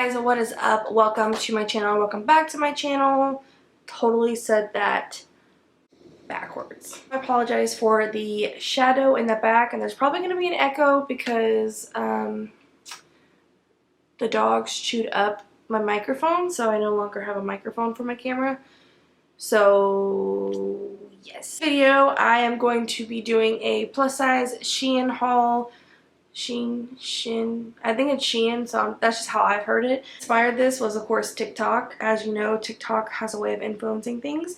Guys, what is up? Welcome to my channel. Welcome back to my channel. Totally said that backwards. I apologize for the shadow in the back, and there's probably going to be an echo because the dogs chewed up my microphone, so I no longer have a microphone for my camera. So yes, video I am going to be doing a plus size Shein haul. Shein, I think it's Shein, so that's just how I've heard it. Inspired this was, of course, TikTok. As you know, TikTok has a way of influencing things.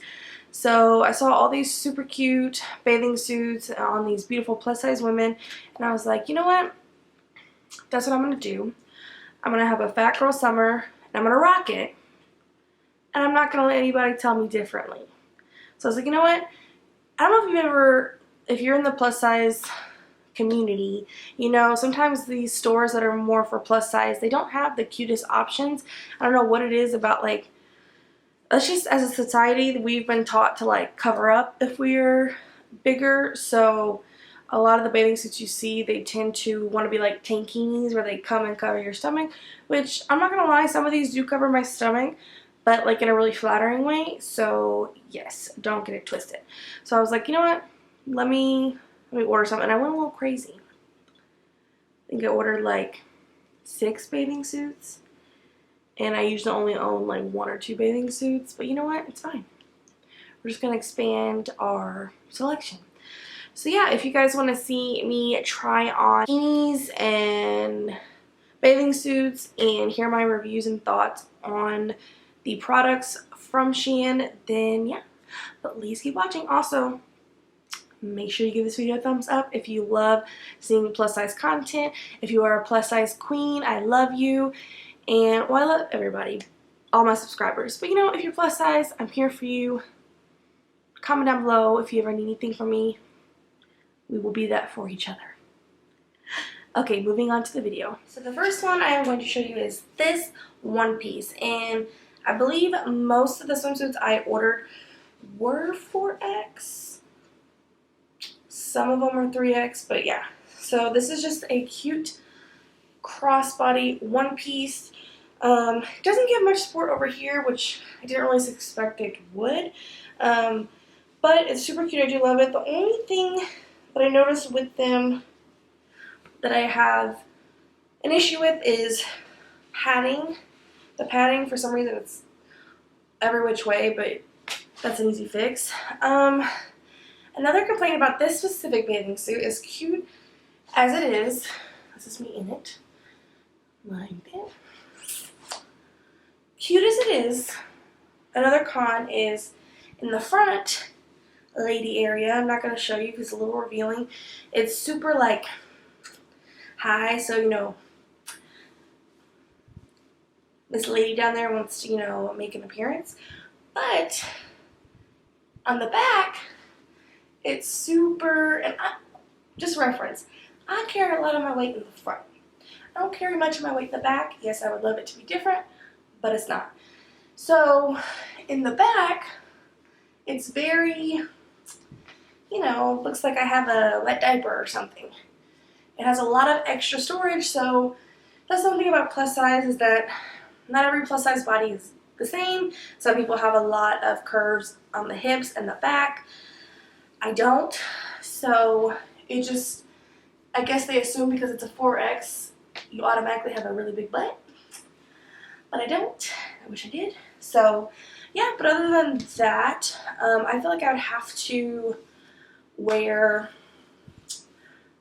So I saw all these super cute bathing suits on these beautiful plus size women, and I was like, you know what? That's what I'm going to do. I'm going to have a fat girl summer, and I'm going to rock it. And I'm not going to let anybody tell me differently. So I was like, you know what? I don't know if you're in the plus size community, you know, sometimes these stores that are more for plus size, they don't have the cutest options. I don't know what it is about, like, us just as a society, we've been taught to like cover up if we're bigger. So a lot of the bathing suits you see, they tend to want to be like tankinis where they come and cover your stomach, which I'm not gonna lie, some of these do cover my stomach, but like in a really flattering way. So yes, don't get it twisted. So I was like, you know what, let me order something. And I went a little crazy. I think I ordered like 6 bathing suits, and I usually only own like 1 or 2 bathing suits, but you know what, it's fine. We're just gonna expand our selection. So yeah, if you guys want to see me try on bikinis and bathing suits and hear my reviews and thoughts on the products from Shein, then yeah, but please keep watching. Also, make sure you give this video a thumbs up if you love seeing plus size content. If you are a plus size queen, I love you. And well, I love everybody, all my subscribers. But you know, if you're plus size, I'm here for you. Comment down below if you ever need anything from me. We will be that for each other. Okay, moving on to the video. So the first one I am going to show you is this one piece. And I believe most of the swimsuits I ordered were 4X. Some of them are 3X, but yeah. So this is just a cute crossbody one piece. Doesn't get much support over here, which I didn't really expect it would. But it's super cute. I do love it. The only thing that I noticed with them that I have an issue with is padding. The padding, for some reason, it's every which way, but that's an easy fix. Another complaint about this specific bathing suit, as cute as it is, this is me in it, like that. Cute as it is, another con is in the front lady area. I'm not going to show you because it's a little revealing. It's super like high, so you know, this lady down there wants to, you know, make an appearance. But on the back, it's super, and just reference, I carry a lot of my weight in the front. I don't carry much of my weight in the back. Yes, I would love it to be different, but it's not. So in the back, it's very, you know, looks like I have a wet diaper or something. It has a lot of extra storage, so that's the one thing about plus size is that not every plus size body is the same. Some people have a lot of curves on the hips and the back. I don't. So it just, I guess they assume because it's a 4X, you automatically have a really big butt. But I don't. I wish I did. So yeah, but other than that, I feel like I would have to wear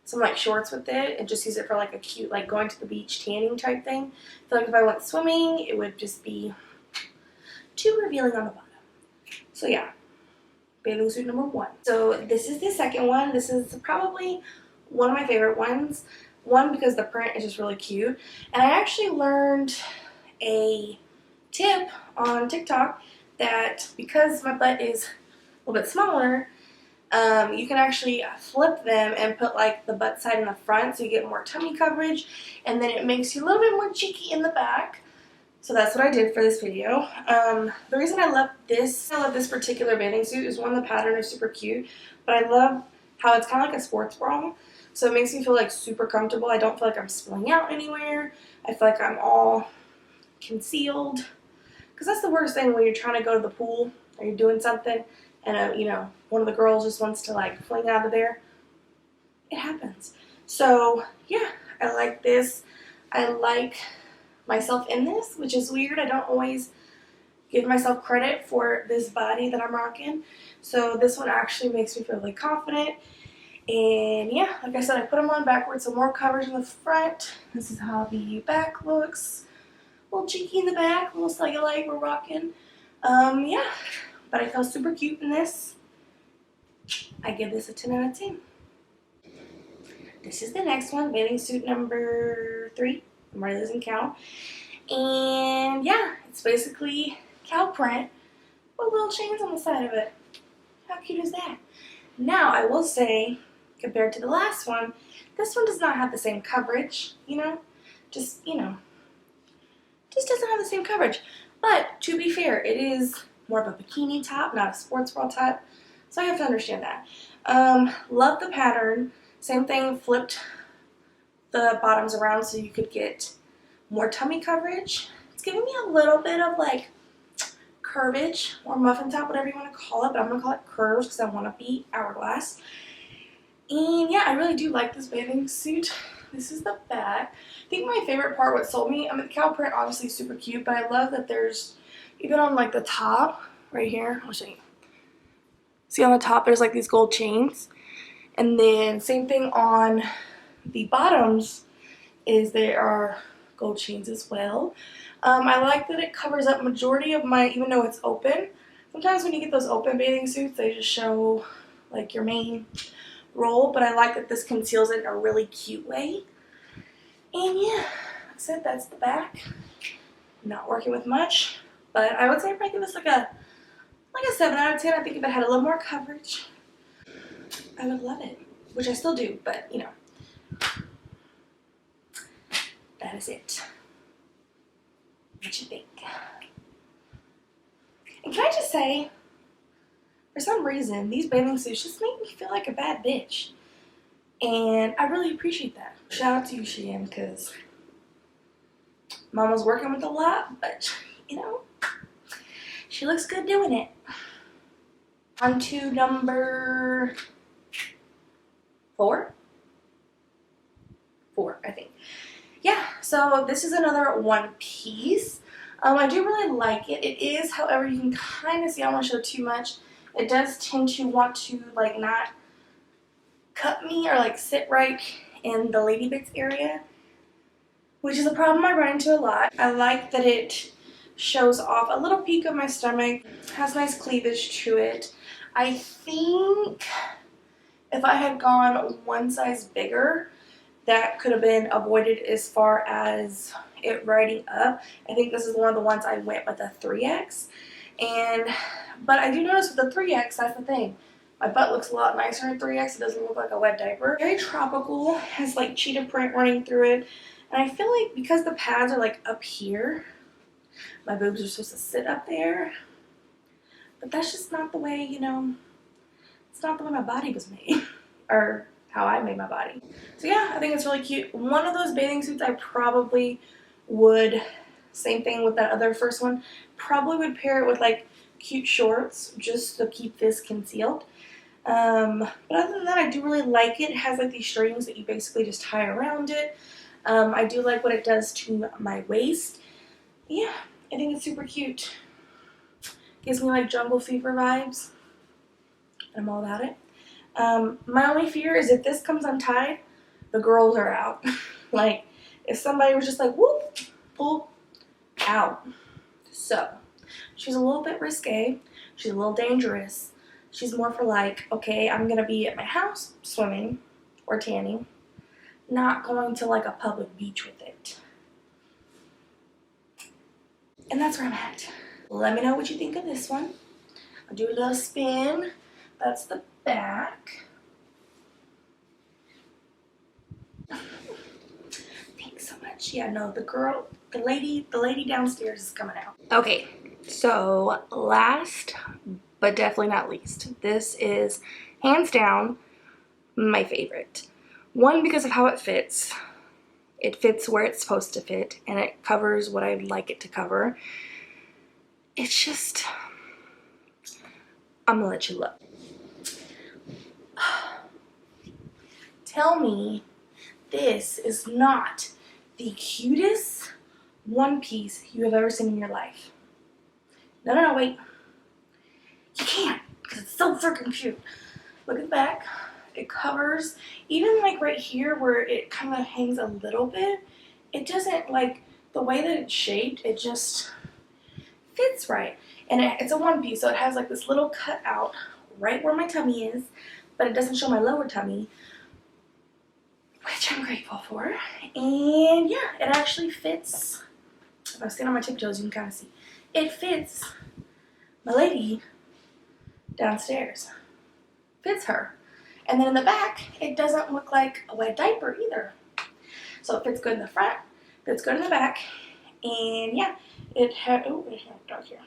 some like shorts with it and just use it for like a cute, like going to the beach tanning type thing. I feel like if I went swimming, it would just be too revealing on the bottom. So yeah, bathing suit number 1. So this is the second one. This is probably one of my favorite ones. One, because the print is just really cute. And I actually learned a tip on TikTok that because my butt is a little bit smaller, you can actually flip them and put like the butt side in the front so you get more tummy coverage, and then it makes you a little bit more cheeky in the back. So that's what I did for this video. The reason I love this particular bathing suit is, one, the pattern is super cute, but I love how it's kind of like a sports bra. So it makes me feel like super comfortable. I don't feel like I'm spilling out anywhere. I feel like I'm all concealed. Because that's the worst thing when you're trying to go to the pool or you're doing something and, you know, one of the girls just wants to like fling out of there. It happens. So, yeah, I like this. I like myself in this, which is weird. I don't always give myself credit for this body that I'm rocking. So this one actually makes me feel really confident. And yeah, like I said, I put them on backwards, so more coverage in the front. This is how the back looks. A little cheeky in the back, a little cellulite we're rocking. Yeah, but I feel super cute in this. I give this a 10 out of 10. This is the next one, bathing suit number 3. I'm already losing count. And yeah, it's basically cow print with little chains on the side of it. How cute is that? Now, I will say, compared to the last one, this one does not have the same coverage, you know? Just doesn't have the same coverage. But, to be fair, it is more of a bikini top, not a sports bra top. So I have to understand that. Love the pattern. Same thing, flipped the bottoms around so you could get more tummy coverage. It's giving me a little bit of like curvage or muffin top, whatever you want to call it, but I'm going to call it curves because I want to be hourglass. And yeah, I really do like this bathing suit. This is the back. I think my favorite part, what sold me, I mean, the cow print obviously super cute, but I love that there's, even on like the top right here, I'll show you. See on the top, there's like these gold chains. And then same thing on the bottoms is there are gold chains as well. I like that it covers up majority of my, even though it's open. Sometimes when you get those open bathing suits, they just show like your main roll, but I like that this conceals it in a really cute way. And yeah, like I said, that's the back. Not working with much, but I would say I'd probably give this like a 7 out of 10. I think if it had a little more coverage, I would love it, which I still do, but you know, that is it. What you think? And can I just say, for some reason, these bathing suits just make me feel like a bad bitch. And I really appreciate that. Shout out to you, Shein, because Mama's working with a lot, but, you know, she looks good doing it. On to number 4? 4, I think. Yeah, so this is another one piece. I do really like it. It is, however, you can kind of see, I don't want to show too much. It does tend to want to like not cut me or like sit right in the lady bits area, which is a problem I run into a lot. I like that it shows off a little peek of my stomach, has nice cleavage to it. I think if I had gone one size bigger, that could have been avoided as far as it riding up. I think this is one of the ones I went with a 3X. But I do notice with the 3X, that's the thing. My butt looks a lot nicer in 3X. It doesn't look like a wet diaper. Very tropical, has like cheetah print running through it. And I feel like because the pads are like up here, my boobs are supposed to sit up there. But that's just not the way, you know, it's not the way my body was made. Or how I made my body. So yeah, I think it's really cute. One of those bathing suits I probably would, same thing with that other first one, probably would pair it with like cute shorts just to keep this concealed. But other than that, I do really like it. It has like these strings that you basically just tie around it. I do like what it does to my waist. Yeah, I think it's super cute. Gives me like jungle fever vibes. I'm all about it. My only fear is if this comes untied, the girls are out. Like, if somebody was just like, whoop, pull, out. So, she's a little bit risque. She's a little dangerous. She's more for like, okay, I'm going to be at my house swimming or tanning, not going to like a public beach with it. And that's where I'm at. Let me know what you think of this one. I'll do a little spin. That's the back. Thanks so much. Yeah, no, the lady downstairs is coming out. Okay, so last but definitely not least, this is hands down my favorite. One, because of how it fits. it fits where it's supposed to fit, and it covers what I'd like it to cover. It's just, I'm gonna let you look. Tell me this is not the cutest one piece you have ever seen in your life. No, wait. You can't, because it's so freaking cute. Look at the back. It covers, even like right here where it kind of hangs a little bit, it doesn't, like, the way that it's shaped, it just fits right. And it's a one piece, so it has like this little cut out right where my tummy is, but it doesn't show my lower tummy, which I'm grateful for. And yeah, it actually fits. If I stand on my tiptoes, you can kind of see. It fits my lady downstairs. Fits her. And then in the back, it doesn't look like a wet diaper either. So it fits good in the front, fits good in the back, and yeah, it has, oh, it's dark here.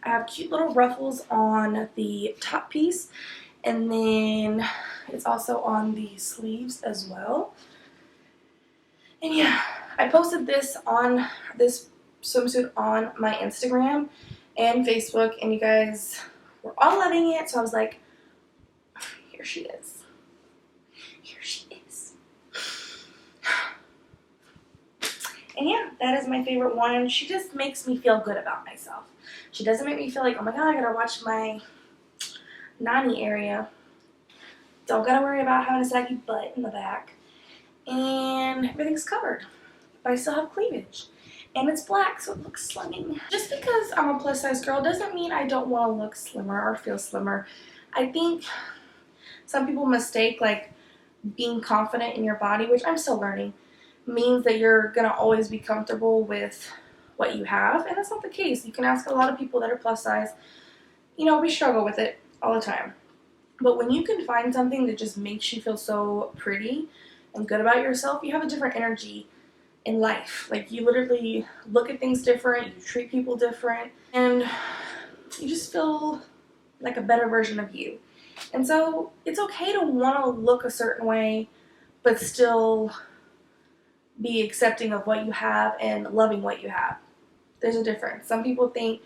I have cute little ruffles on the top piece, and then it's also on the sleeves as well. And yeah, I posted this swimsuit on my Instagram and Facebook, and you guys were all loving it, so I was like, here she is. Here she is. And yeah, that is my favorite one. She just makes me feel good about myself. She doesn't make me feel like, oh my god, I gotta watch my nanny area. Don't gotta worry about having a saggy butt in the back. And everything's covered. But I still have cleavage. And it's black, so it looks slimming. Just because I'm a plus size girl doesn't mean I don't want to look slimmer or feel slimmer. I think some people mistake like being confident in your body, which I'm still learning, means that you're gonna always be comfortable with what you have, and that's not the case. You can ask a lot of people that are plus size. You know, we struggle with it all the time. But when you can find something that just makes you feel so pretty and good about yourself, you have a different energy in life. Like, you literally look at things different, you treat people different, and you just feel like a better version of you. And so it's okay to want to look a certain way, but still be accepting of what you have and loving what you have. There's a difference. Some people think,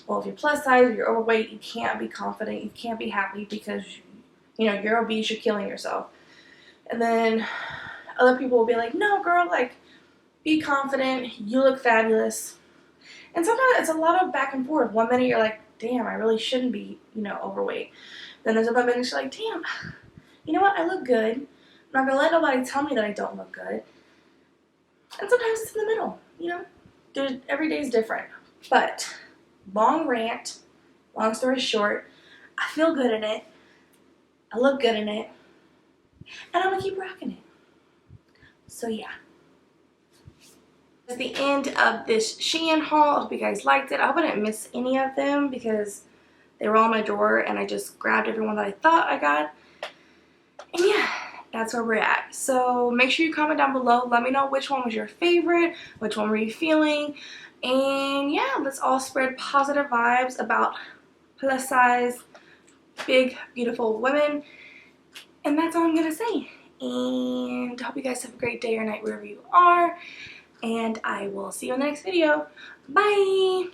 well, if you're plus size or you're overweight, you can't be confident, you can't be happy because, you know, you're obese, you're killing yourself. And then other people will be like, no, girl, like, be confident, you look fabulous. And sometimes it's a lot of back and forth. One minute you're like, damn, I really shouldn't be, you know, overweight. Then there's other minutes you're like, damn, you know what, I look good. I'm not gonna let nobody tell me that I don't look good. And sometimes it's in the middle, you know. Every day is different. But long rant, long story short, I feel good in it. I look good in it. And I'm gonna keep rocking it. So yeah. That's the end of this Shein haul. I hope you guys liked it. I hope I didn't miss any of them because they were all in my drawer and I just grabbed everyone that I thought I got. And yeah, that's where we're at. So make sure you comment down below. Let me know which one was your favorite, which one were you feeling. And yeah, let's all spread positive vibes about plus size, big, beautiful women. And that's all I'm gonna say. And I hope you guys have a great day or night wherever you are. And I will see you in the next video. Bye!